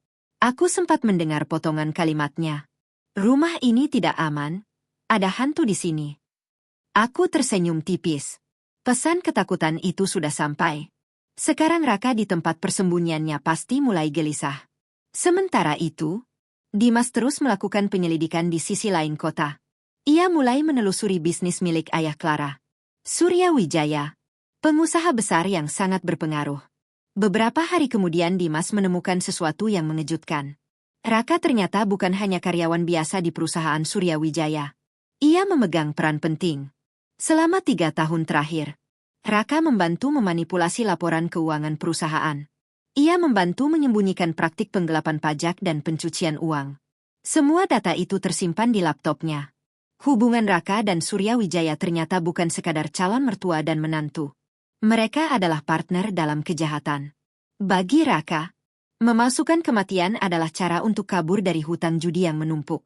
Aku sempat mendengar potongan kalimatnya. "Rumah ini tidak aman. Ada hantu di sini." Aku tersenyum tipis. Pesan ketakutan itu sudah sampai. Sekarang Raka di tempat persembunyiannya pasti mulai gelisah. Sementara itu, Dimas terus melakukan penyelidikan di sisi lain kota. Ia mulai menelusuri bisnis milik ayah Clara, Surya Wijaya, pengusaha besar yang sangat berpengaruh. Beberapa hari kemudian Dimas menemukan sesuatu yang mengejutkan. Raka ternyata bukan hanya karyawan biasa di perusahaan Surya Wijaya. Ia memegang peran penting. Selama 3 tahun terakhir, Raka membantu memanipulasi laporan keuangan perusahaan. Ia membantu menyembunyikan praktik penggelapan pajak dan pencucian uang. Semua data itu tersimpan di laptopnya. Hubungan Raka dan Surya Wijaya ternyata bukan sekadar calon mertua dan menantu. Mereka adalah partner dalam kejahatan. Bagi Raka, memalsukan kematian adalah cara untuk kabur dari hutang judi yang menumpuk.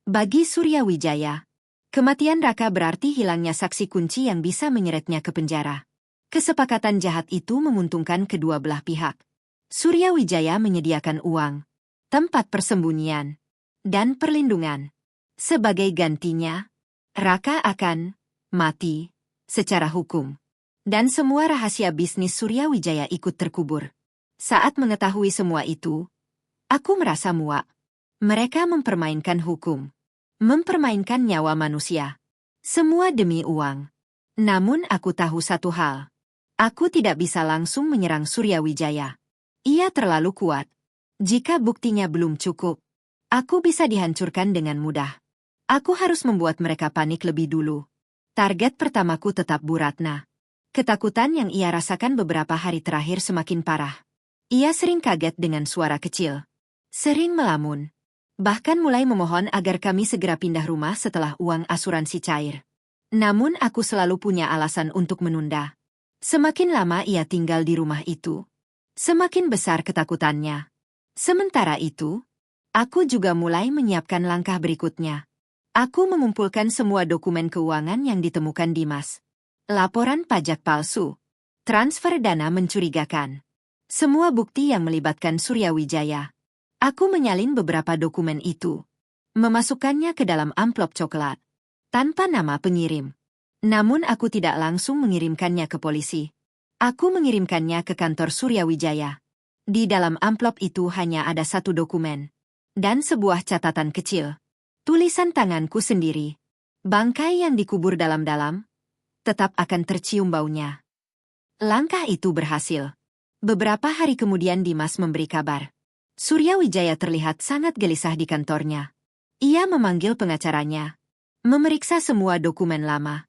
Bagi Surya Wijaya, kematian Raka berarti hilangnya saksi kunci yang bisa menyeretnya ke penjara. Kesepakatan jahat itu menguntungkan kedua belah pihak. Surya Wijaya menyediakan uang, tempat persembunyian, dan perlindungan. Sebagai gantinya, Raka akan mati secara hukum. Dan semua rahasia bisnis Surya Wijaya ikut terkubur. Saat mengetahui semua itu, aku merasa muak. Mereka mempermainkan hukum. Mempermainkan nyawa manusia. Semua demi uang. Namun aku tahu satu hal. Aku tidak bisa langsung menyerang Suryawijaya. Ia terlalu kuat. Jika buktinya belum cukup, aku bisa dihancurkan dengan mudah. Aku harus membuat mereka panik lebih dulu. Target pertamaku tetap Bu Ratna. Ketakutan yang ia rasakan beberapa hari terakhir semakin parah. Ia sering kaget dengan suara kecil. Sering melamun. Bahkan mulai memohon agar kami segera pindah rumah setelah uang asuransi cair. Namun aku selalu punya alasan untuk menunda. Semakin lama ia tinggal di rumah itu, semakin besar ketakutannya. Sementara itu, aku juga mulai menyiapkan langkah berikutnya. Aku mengumpulkan semua dokumen keuangan yang ditemukan Dimas. Laporan pajak palsu. Transfer dana mencurigakan. Semua bukti yang melibatkan Suryawijaya. Aku menyalin beberapa dokumen itu. Memasukkannya ke dalam amplop coklat. Tanpa nama pengirim. Namun aku tidak langsung mengirimkannya ke polisi. Aku mengirimkannya ke kantor Suryawijaya. Di dalam amplop itu hanya ada satu dokumen. Dan sebuah catatan kecil. Tulisan tanganku sendiri. Bangkai yang dikubur dalam-dalam tetap akan tercium baunya. Langkah itu berhasil. Beberapa hari kemudian Dimas memberi kabar. Suryawijaya terlihat sangat gelisah di kantornya. Ia memanggil pengacaranya. Memeriksa semua dokumen lama.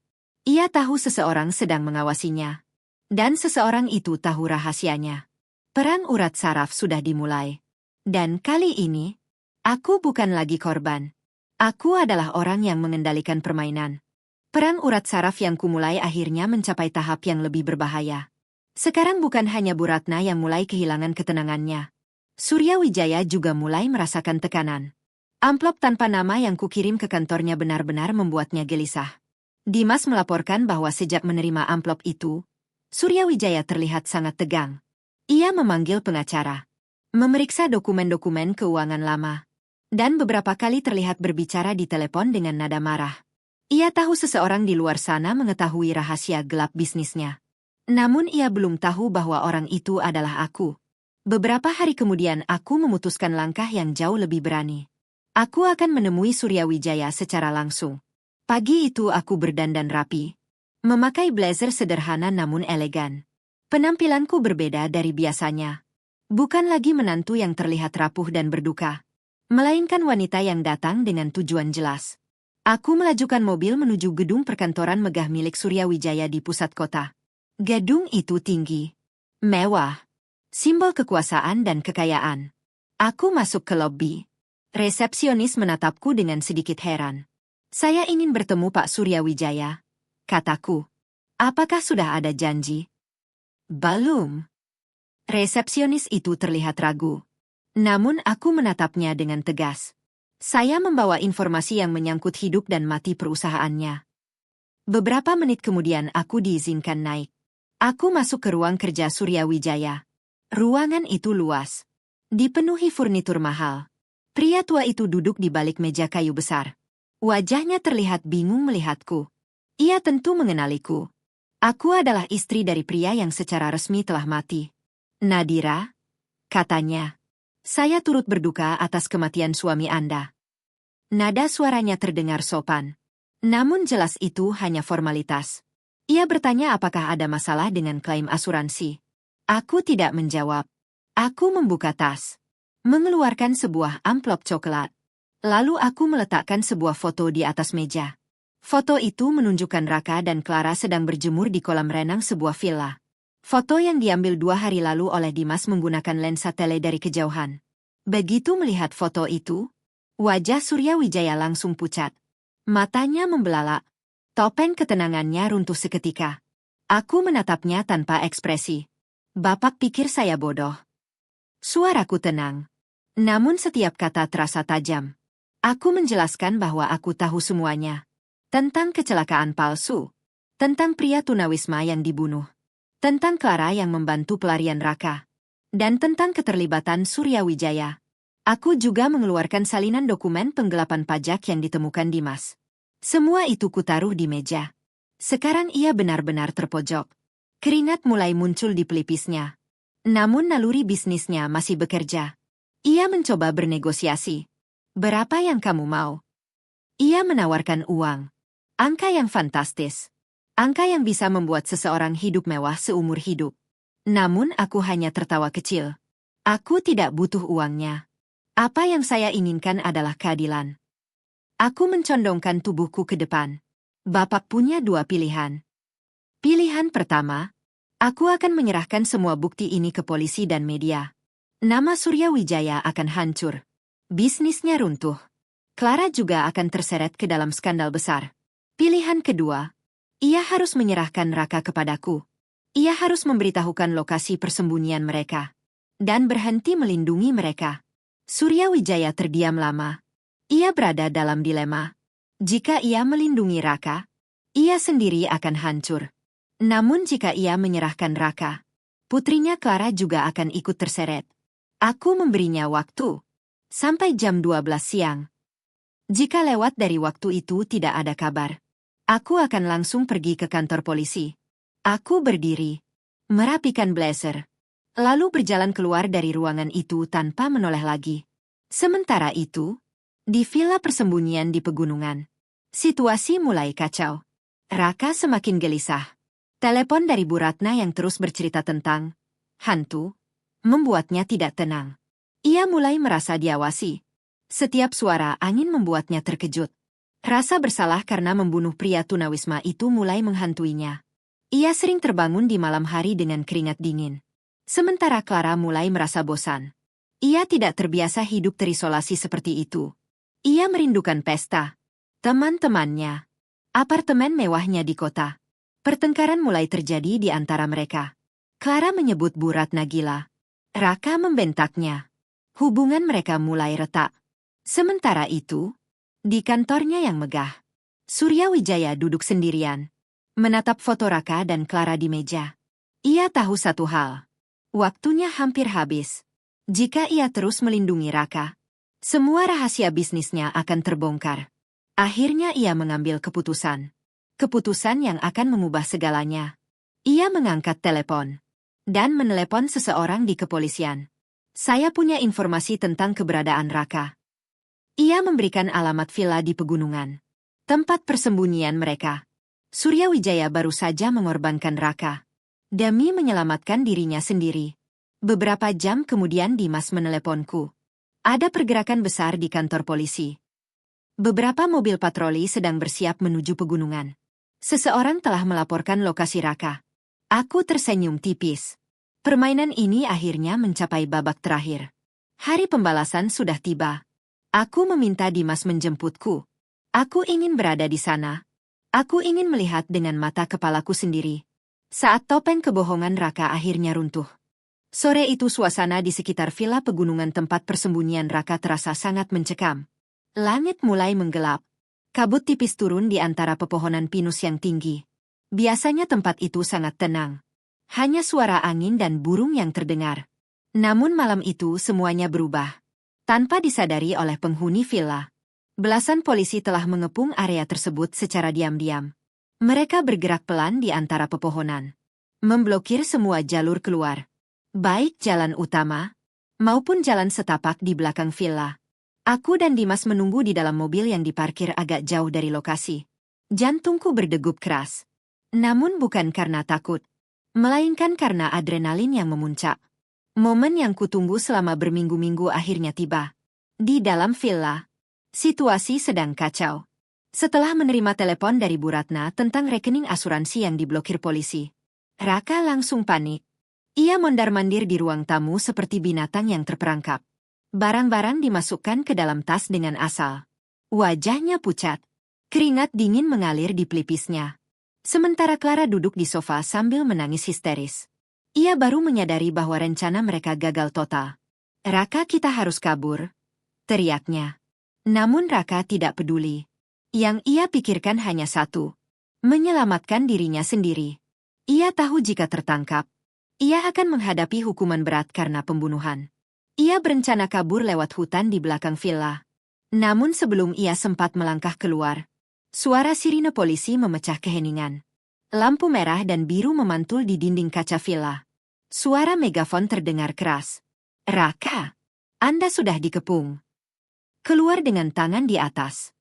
Ia tahu seseorang sedang mengawasinya. Dan seseorang itu tahu rahasianya. Perang urat saraf sudah dimulai. Dan kali ini, aku bukan lagi korban. Aku adalah orang yang mengendalikan permainan. Perang urat saraf yang kumulai akhirnya mencapai tahap yang lebih berbahaya. Sekarang bukan hanya Bu Ratna yang mulai kehilangan ketenangannya. Suryawijaya juga mulai merasakan tekanan. Amplop tanpa nama yang kukirim ke kantornya benar-benar membuatnya gelisah. Dimas melaporkan bahwa sejak menerima amplop itu, Suryawijaya terlihat sangat tegang. Ia memanggil pengacara, memeriksa dokumen-dokumen keuangan lama, dan beberapa kali terlihat berbicara di telepon dengan nada marah. Ia tahu seseorang di luar sana mengetahui rahasia gelap bisnisnya. Namun ia belum tahu bahwa orang itu adalah aku. Beberapa hari kemudian aku memutuskan langkah yang jauh lebih berani. Aku akan menemui Suryawijaya secara langsung. Pagi itu aku berdandan rapi. Memakai blazer sederhana namun elegan. Penampilanku berbeda dari biasanya. Bukan lagi menantu yang terlihat rapuh dan berduka. Melainkan wanita yang datang dengan tujuan jelas. Aku melajukan mobil menuju gedung perkantoran megah milik Suryawijaya di pusat kota. Gedung itu tinggi. Mewah. Simbol kekuasaan dan kekayaan. Aku masuk ke lobi. Resepsionis menatapku dengan sedikit heran. Saya ingin bertemu Pak Suryawijaya, kataku. Apakah sudah ada janji? Belum. Resepsionis itu terlihat ragu. Namun aku menatapnya dengan tegas. Saya membawa informasi yang menyangkut hidup dan mati perusahaannya. Beberapa menit kemudian aku diizinkan naik. Aku masuk ke ruang kerja Suryawijaya. Ruangan itu luas. Dipenuhi furnitur mahal. Pria tua itu duduk di balik meja kayu besar. Wajahnya terlihat bingung melihatku. Ia tentu mengenaliku. Aku adalah istri dari pria yang secara resmi telah mati. Nadira, katanya. Saya turut berduka atas kematian suami Anda. Nada suaranya terdengar sopan. Namun jelas itu hanya formalitas. Ia bertanya apakah ada masalah dengan klaim asuransi. Aku tidak menjawab. Aku membuka tas. Mengeluarkan sebuah amplop coklat. Lalu aku meletakkan sebuah foto di atas meja. Foto itu menunjukkan Raka dan Clara sedang berjemur di kolam renang sebuah villa. Foto yang diambil 2 hari lalu oleh Dimas menggunakan lensa tele dari kejauhan. Begitu melihat foto itu, wajah Suryawijaya langsung pucat. Matanya membelalak. Topeng ketenangannya runtuh seketika. Aku menatapnya tanpa ekspresi. Bapak pikir saya bodoh. Suaraku tenang. Namun setiap kata terasa tajam. Aku menjelaskan bahwa aku tahu semuanya. Tentang kecelakaan palsu. Tentang pria tunawisma yang dibunuh. Tentang Clara yang membantu pelarian Raka. Dan tentang keterlibatan Suryawijaya. Aku juga mengeluarkan salinan dokumen penggelapan pajak yang ditemukan Dimas. Semua itu kutaruh di meja. Sekarang ia benar-benar terpojok. Keringat mulai muncul di pelipisnya. Namun naluri bisnisnya masih bekerja. Ia mencoba bernegosiasi. Berapa yang kamu mau? Ia menawarkan uang. Angka yang fantastis. Angka yang bisa membuat seseorang hidup mewah seumur hidup. Namun aku hanya tertawa kecil. Aku tidak butuh uangnya. Apa yang saya inginkan adalah keadilan. Aku mencondongkan tubuhku ke depan. Bapak punya dua pilihan. Pilihan pertama, aku akan menyerahkan semua bukti ini ke polisi dan media. Nama Surya Wijaya akan hancur. Bisnisnya runtuh. Clara juga akan terseret ke dalam skandal besar. Pilihan kedua, ia harus menyerahkan Raka kepadaku. Ia harus memberitahukan lokasi persembunyian mereka. Dan berhenti melindungi mereka. Surya Wijaya terdiam lama. Ia berada dalam dilema. Jika ia melindungi Raka, ia sendiri akan hancur. Namun jika ia menyerahkan Raka, putrinya Clara juga akan ikut terseret. Aku memberinya waktu. Sampai jam 12 siang. Jika lewat dari waktu itu tidak ada kabar, aku akan langsung pergi ke kantor polisi. Aku berdiri, merapikan blazer, lalu berjalan keluar dari ruangan itu tanpa menoleh lagi. Sementara itu, di villa persembunyian di pegunungan, situasi mulai kacau. Raka semakin gelisah. Telepon dari Bu Ratna yang terus bercerita tentang hantu membuatnya tidak tenang. Ia mulai merasa diawasi. Setiap suara angin membuatnya terkejut. Rasa bersalah karena membunuh pria tunawisma itu mulai menghantuinya. Ia sering terbangun di malam hari dengan keringat dingin. Sementara Clara mulai merasa bosan. Ia tidak terbiasa hidup terisolasi seperti itu. Ia merindukan pesta, teman-temannya, apartemen mewahnya di kota. Pertengkaran mulai terjadi di antara mereka. Clara menyebut Bu Ratna gila. Raka membentaknya. Hubungan mereka mulai retak. Sementara itu, di kantornya yang megah, Surya Wijaya duduk sendirian, menatap foto Raka dan Clara di meja. Ia tahu satu hal. Waktunya hampir habis. Jika ia terus melindungi Raka, semua rahasia bisnisnya akan terbongkar. Akhirnya ia mengambil keputusan. Keputusan yang akan mengubah segalanya. Ia mengangkat telepon dan menelepon seseorang di kepolisian. Saya punya informasi tentang keberadaan Raka. Ia memberikan alamat villa di pegunungan, tempat persembunyian mereka. Surya Wijaya baru saja mengorbankan Raka demi menyelamatkan dirinya sendiri. Beberapa jam kemudian Dimas meneleponku. Ada pergerakan besar di kantor polisi. Beberapa mobil patroli sedang bersiap menuju pegunungan. Seseorang telah melaporkan lokasi Raka. Aku tersenyum tipis. Permainan ini akhirnya mencapai babak terakhir. Hari pembalasan sudah tiba. Aku meminta Dimas menjemputku. Aku ingin berada di sana. Aku ingin melihat dengan mata kepalaku sendiri. Saat topeng kebohongan Raka akhirnya runtuh. Sore itu suasana di sekitar villa pegunungan tempat persembunyian Raka terasa sangat mencekam. Langit mulai menggelap. Kabut tipis turun di antara pepohonan pinus yang tinggi. Biasanya tempat itu sangat tenang. Hanya suara angin dan burung yang terdengar. Namun malam itu semuanya berubah. Tanpa disadari oleh penghuni villa, belasan polisi telah mengepung area tersebut secara diam-diam. Mereka bergerak pelan di antara pepohonan, memblokir semua jalur keluar, baik jalan utama maupun jalan setapak di belakang villa. Aku dan Dimas menunggu di dalam mobil yang diparkir agak jauh dari lokasi. Jantungku berdegup keras. Namun bukan karena takut, melainkan karena adrenalin yang memuncak. Momen yang kutunggu selama berminggu-minggu akhirnya tiba. Di dalam villa, situasi sedang kacau. Setelah menerima telepon dari Bu Ratna tentang rekening asuransi yang diblokir polisi, Raka langsung panik. Ia mondar-mandir di ruang tamu seperti binatang yang terperangkap. Barang-barang dimasukkan ke dalam tas dengan asal. Wajahnya pucat. Keringat dingin mengalir di pelipisnya. Sementara Clara duduk di sofa sambil menangis histeris. Ia baru menyadari bahwa rencana mereka gagal total. Raka, kita harus kabur, teriaknya. Namun Raka tidak peduli. Yang ia pikirkan hanya satu. Menyelamatkan dirinya sendiri. Ia tahu jika tertangkap, ia akan menghadapi hukuman berat karena pembunuhan. Ia berencana kabur lewat hutan di belakang villa. Namun sebelum ia sempat melangkah keluar, suara sirine polisi memecah keheningan. Lampu merah dan biru memantul di dinding kaca villa. Suara megafon terdengar keras. Raka, Anda sudah dikepung. Keluar dengan tangan di atas.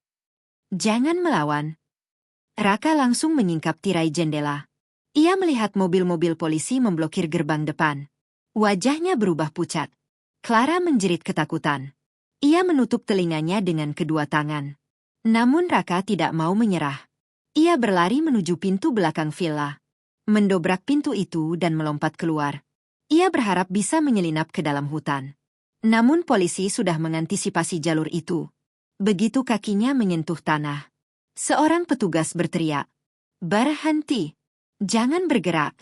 Jangan melawan. Raka langsung menyingkap tirai jendela. Ia melihat mobil-mobil polisi memblokir gerbang depan. Wajahnya berubah pucat. Clara menjerit ketakutan. Ia menutup telinganya dengan kedua tangan. Namun Raka tidak mau menyerah. Ia berlari menuju pintu belakang villa. Mendobrak pintu itu dan melompat keluar. Ia berharap bisa menyelinap ke dalam hutan. Namun polisi sudah mengantisipasi jalur itu. Begitu kakinya menyentuh tanah, seorang petugas berteriak, "Berhenti! Jangan bergerak!"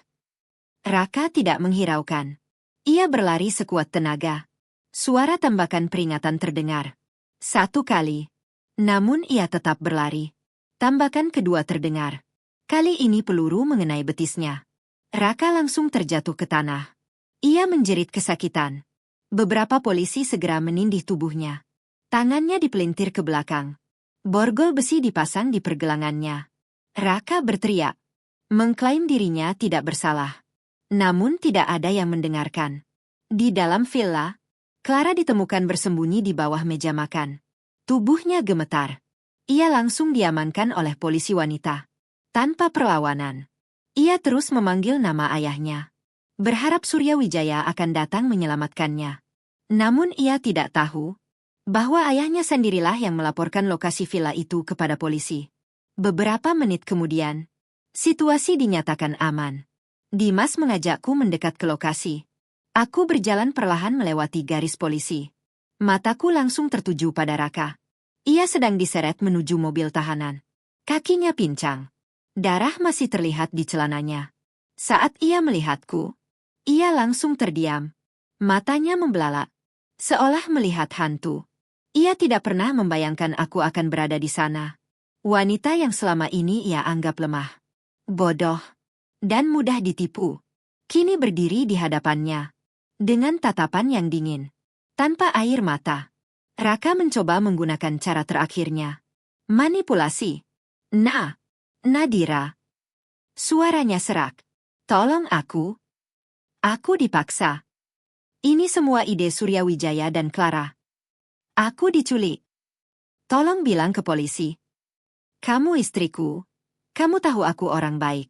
Raka tidak menghiraukan. Ia berlari sekuat tenaga. Suara tembakan peringatan terdengar. 1 kali. Namun ia tetap berlari. Tembakan kedua terdengar. Kali ini peluru mengenai betisnya. Raka langsung terjatuh ke tanah. Ia menjerit kesakitan. Beberapa polisi segera menindih tubuhnya. Tangannya dipelintir ke belakang. Borgol besi dipasang di pergelangannya. Raka berteriak. Mengklaim dirinya tidak bersalah. Namun tidak ada yang mendengarkan. Di dalam villa, Clara ditemukan bersembunyi di bawah meja makan. Tubuhnya gemetar. Ia langsung diamankan oleh polisi wanita. Tanpa perlawanan. Ia terus memanggil nama ayahnya. Berharap Surya Wijaya akan datang menyelamatkannya. Namun ia tidak tahu bahwa ayahnya sendirilah yang melaporkan lokasi villa itu kepada polisi. Beberapa menit kemudian, situasi dinyatakan aman. Dimas mengajakku mendekat ke lokasi. Aku berjalan perlahan melewati garis polisi. Mataku langsung tertuju pada Raka. Ia sedang diseret menuju mobil tahanan. Kakinya pincang. Darah masih terlihat di celananya. Saat ia melihatku, ia langsung terdiam. Matanya membelalak, seolah melihat hantu. Ia tidak pernah membayangkan aku akan berada di sana. Wanita yang selama ini ia anggap lemah, bodoh, dan mudah ditipu. Kini berdiri di hadapannya. Dengan tatapan yang dingin. Tanpa air mata. Raka mencoba menggunakan cara terakhirnya. Manipulasi. Nadira. Suaranya serak. Tolong aku. Aku dipaksa. Ini semua ide Surya Wijaya dan Clara. Aku diculik. Tolong bilang ke polisi. Kamu istriku. Kamu tahu aku orang baik.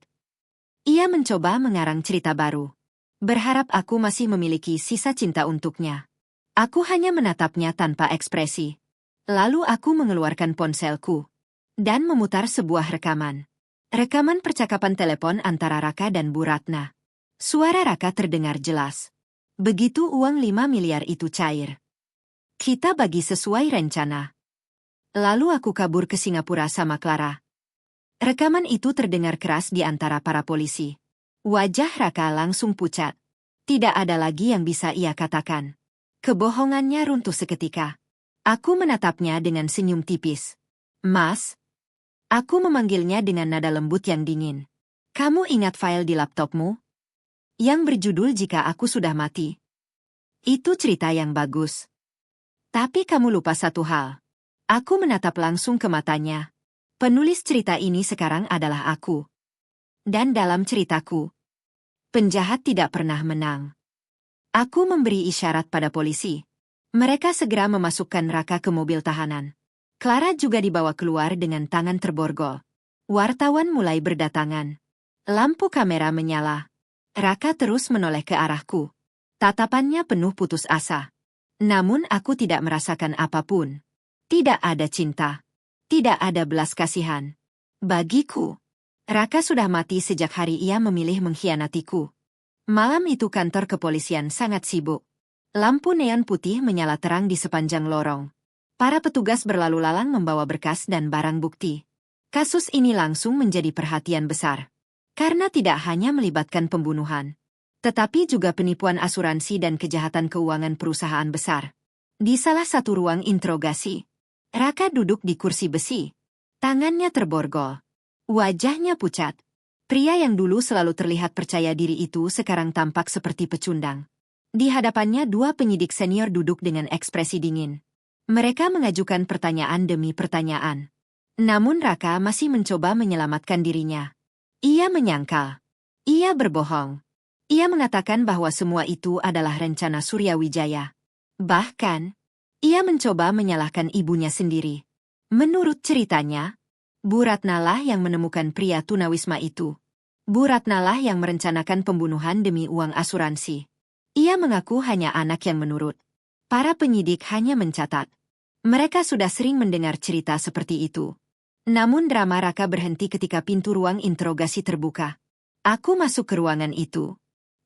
Ia mencoba mengarang cerita baru. Berharap aku masih memiliki sisa cinta untuknya. Aku hanya menatapnya tanpa ekspresi. Lalu aku mengeluarkan ponselku. Dan memutar sebuah rekaman. Rekaman percakapan telepon antara Raka dan Bu Ratna. Suara Raka terdengar jelas. Begitu uang 5 miliar itu cair. Kita bagi sesuai rencana. Lalu aku kabur ke Singapura sama Clara. Rekaman itu terdengar keras di antara para polisi. Wajah Raka langsung pucat. Tidak ada lagi yang bisa ia katakan. Kebohongannya runtuh seketika. Aku menatapnya dengan senyum tipis. Mas. Aku memanggilnya dengan nada lembut yang dingin. Kamu ingat file di laptopmu? Yang berjudul Jika Aku Sudah Mati. Itu cerita yang bagus. Tapi kamu lupa satu hal. Aku menatap langsung ke matanya. Penulis cerita ini sekarang adalah aku. Dan dalam ceritaku, penjahat tidak pernah menang. Aku memberi isyarat pada polisi. Mereka segera memasukkan Raka ke mobil tahanan. Clara juga dibawa keluar dengan tangan terborgol. Wartawan mulai berdatangan. Lampu kamera menyala. Raka terus menoleh ke arahku. Tatapannya penuh putus asa. Namun aku tidak merasakan apapun. Tidak ada cinta. Tidak ada belas kasihan. Bagiku, Raka sudah mati sejak hari ia memilih mengkhianatiku. Malam itu kantor kepolisian sangat sibuk. Lampu neon putih menyala terang di sepanjang lorong. Para petugas berlalu lalang membawa berkas dan barang bukti. Kasus ini langsung menjadi perhatian besar. Karena tidak hanya melibatkan pembunuhan, tetapi juga penipuan asuransi dan kejahatan keuangan perusahaan besar. Di salah satu ruang interogasi, Raka duduk di kursi besi. Tangannya terborgol. Wajahnya pucat. Pria yang dulu selalu terlihat percaya diri itu sekarang tampak seperti pecundang. Di hadapannya 2 penyidik senior duduk dengan ekspresi dingin. Mereka mengajukan pertanyaan demi pertanyaan. Namun Raka masih mencoba menyelamatkan dirinya. Ia menyangkal. Ia berbohong. Ia mengatakan bahwa semua itu adalah rencana Suryawijaya. Bahkan, ia mencoba menyalahkan ibunya sendiri. Menurut ceritanya, Bu Ratnalah yang menemukan pria tunawisma itu. Bu Ratnalah yang merencanakan pembunuhan demi uang asuransi. Ia mengaku hanya anak yang menurut. Para penyidik hanya mencatat. Mereka sudah sering mendengar cerita seperti itu. Namun drama Raka berhenti ketika pintu ruang interogasi terbuka. Aku masuk ke ruangan itu.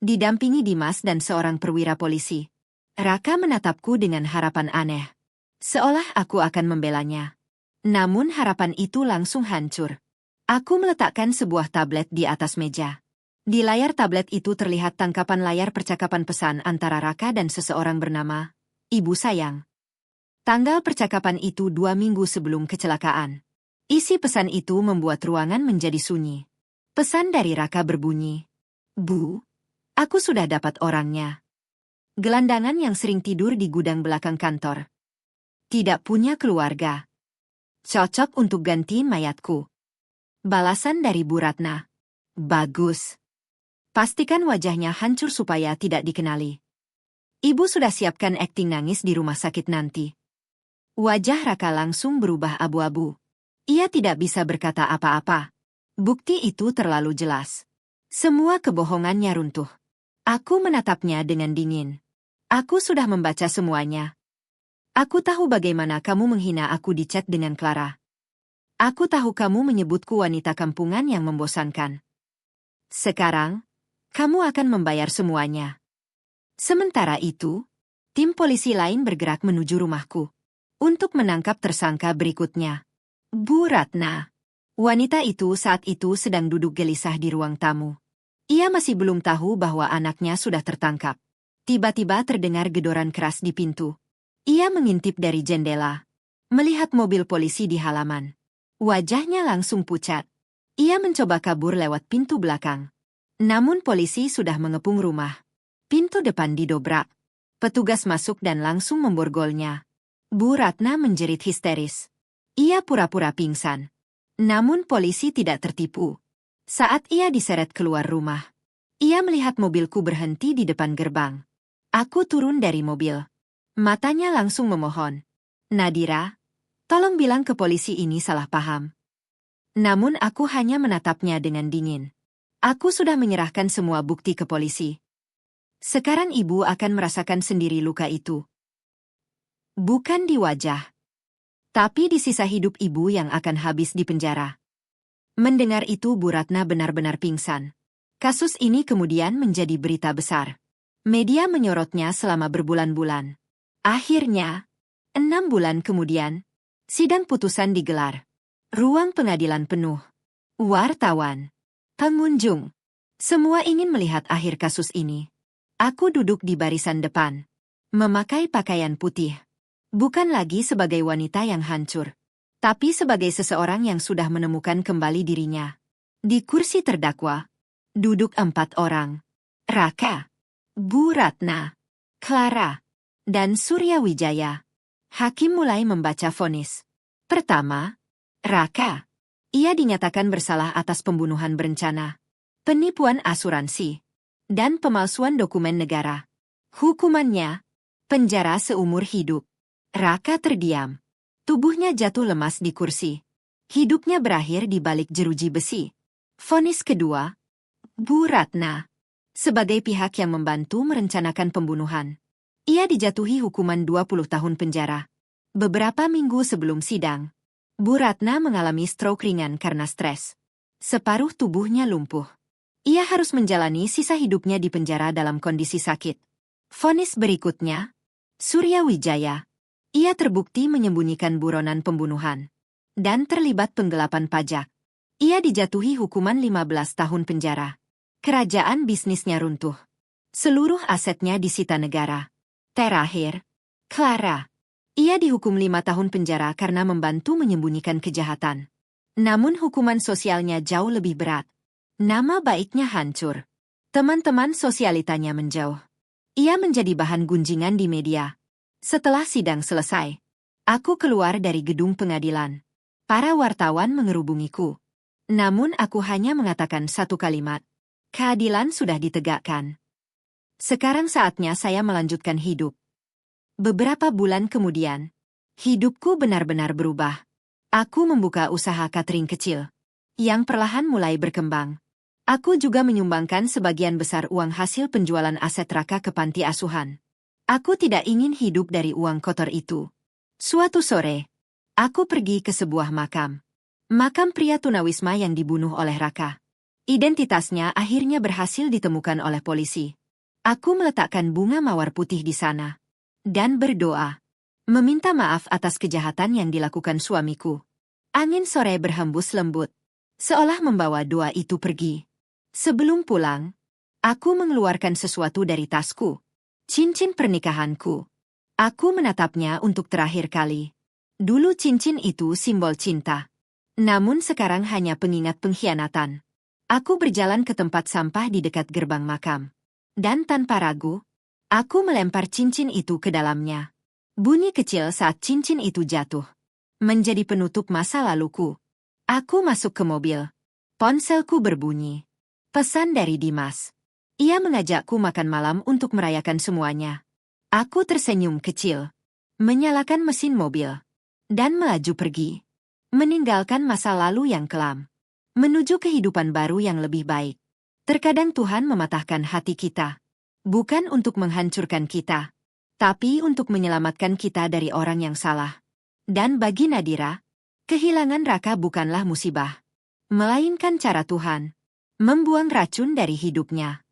Didampingi Dimas dan seorang perwira polisi. Raka menatapku dengan harapan aneh. Seolah aku akan membelanya. Namun harapan itu langsung hancur. Aku meletakkan sebuah tablet di atas meja. Di layar tablet itu terlihat tangkapan layar percakapan pesan antara Raka dan seseorang bernama Ibu Sayang. Tanggal percakapan itu 2 minggu sebelum kecelakaan. Isi pesan itu membuat ruangan menjadi sunyi. Pesan dari Raka berbunyi, "Bu, aku sudah dapat orangnya. Gelandangan yang sering tidur di gudang belakang kantor. Tidak punya keluarga. Cocok untuk gantiin mayatku." Balasan dari Bu Ratna. Bagus. Pastikan wajahnya hancur supaya tidak dikenali. Ibu sudah siapkan akting nangis di rumah sakit nanti. Wajah Raka langsung berubah abu-abu. Ia tidak bisa berkata apa-apa. Bukti itu terlalu jelas. Semua kebohongannya runtuh. Aku menatapnya dengan dingin. Aku sudah membaca semuanya. Aku tahu bagaimana kamu menghina aku di chat dengan Clara. Aku tahu kamu menyebutku wanita kampungan yang membosankan. Sekarang, kamu akan membayar semuanya. Sementara itu, tim polisi lain bergerak menuju rumahku untuk menangkap tersangka berikutnya. Bu Ratna. Wanita itu saat itu sedang duduk gelisah di ruang tamu. Ia masih belum tahu bahwa anaknya sudah tertangkap. Tiba-tiba terdengar gedoran keras di pintu. Ia mengintip dari jendela, melihat mobil polisi di halaman. Wajahnya langsung pucat. Ia mencoba kabur lewat pintu belakang. Namun polisi sudah mengepung rumah. Pintu depan didobrak. Petugas masuk dan langsung memborgolnya. Bu Ratna menjerit histeris. Ia pura-pura pingsan. Namun polisi tidak tertipu. Saat ia diseret keluar rumah, ia melihat mobilku berhenti di depan gerbang. Aku turun dari mobil. Matanya langsung memohon. Nadira, tolong bilang ke polisi ini salah paham. Namun aku hanya menatapnya dengan dingin. Aku sudah menyerahkan semua bukti ke polisi. Sekarang ibu akan merasakan sendiri luka itu. Bukan di wajah, tapi di sisa hidup ibu yang akan habis di penjara. Mendengar itu Bu Ratna benar-benar pingsan. Kasus ini kemudian menjadi berita besar. Media menyorotnya selama berbulan-bulan. Akhirnya, 6 bulan kemudian, sidang putusan digelar. Ruang pengadilan penuh. Wartawan, pengunjung, semua ingin melihat akhir kasus ini. Aku duduk di barisan depan, memakai pakaian putih. Bukan lagi sebagai wanita yang hancur, tapi sebagai seseorang yang sudah menemukan kembali dirinya. Di kursi terdakwa, duduk 4 orang. Raka, Bu Ratna, Clara, dan Suryawijaya. Hakim mulai membaca vonis. Pertama, Raka. Ia dinyatakan bersalah atas pembunuhan berencana, penipuan asuransi, dan pemalsuan dokumen negara. Hukumannya, penjara seumur hidup. Raka terdiam. Tubuhnya jatuh lemas di kursi. Hidupnya berakhir di balik jeruji besi. Vonis kedua, Bu Ratna. Sebagai pihak yang membantu merencanakan pembunuhan, ia dijatuhi hukuman 20 tahun penjara. Beberapa minggu sebelum sidang, Bu Ratna mengalami stroke ringan karena stres. Separuh tubuhnya lumpuh. Ia harus menjalani sisa hidupnya di penjara dalam kondisi sakit. Vonis berikutnya, Suryawijaya. Ia terbukti menyembunyikan buronan pembunuhan dan terlibat penggelapan pajak. Ia dijatuhi hukuman 15 tahun penjara. Kerajaan bisnisnya runtuh. Seluruh asetnya disita negara. Terakhir, Clara. Ia dihukum 5 tahun penjara karena membantu menyembunyikan kejahatan. Namun hukuman sosialnya jauh lebih berat. Nama baiknya hancur. Teman-teman sosialitanya menjauh. Ia menjadi bahan gunjingan di media. Setelah sidang selesai, aku keluar dari gedung pengadilan. Para wartawan mengerubungiku. Namun aku hanya mengatakan satu kalimat. Keadilan sudah ditegakkan. Sekarang saatnya saya melanjutkan hidup. Beberapa bulan kemudian, hidupku benar-benar berubah. Aku membuka usaha catering kecil, yang perlahan mulai berkembang. Aku juga menyumbangkan sebagian besar uang hasil penjualan aset Raka ke panti asuhan. Aku tidak ingin hidup dari uang kotor itu. Suatu sore, aku pergi ke sebuah makam. Makam pria tunawisma yang dibunuh oleh Raka. Identitasnya akhirnya berhasil ditemukan oleh polisi. Aku meletakkan bunga mawar putih di sana. Dan berdoa. Meminta maaf atas kejahatan yang dilakukan suamiku. Angin sore berhembus lembut. Seolah membawa doa itu pergi. Sebelum pulang, aku mengeluarkan sesuatu dari tasku. Cincin pernikahanku. Aku menatapnya untuk terakhir kali. Dulu cincin itu simbol cinta. Namun sekarang hanya pengingat pengkhianatan. Aku berjalan ke tempat sampah di dekat gerbang makam. Dan tanpa ragu, aku melempar cincin itu ke dalamnya. Bunyi kecil saat cincin itu jatuh. Menjadi penutup masa laluku. Aku masuk ke mobil. Ponselku berbunyi. Pesan dari Dimas. Ia mengajakku makan malam untuk merayakan semuanya. Aku tersenyum kecil. Menyalakan mesin mobil. Dan melaju pergi. Meninggalkan masa lalu yang kelam. Menuju kehidupan baru yang lebih baik. Terkadang Tuhan mematahkan hati kita. Bukan untuk menghancurkan kita. Tapi untuk menyelamatkan kita dari orang yang salah. Dan bagi Nadira, kehilangan Raka bukanlah musibah. Melainkan cara Tuhan. Membuang racun dari hidupnya.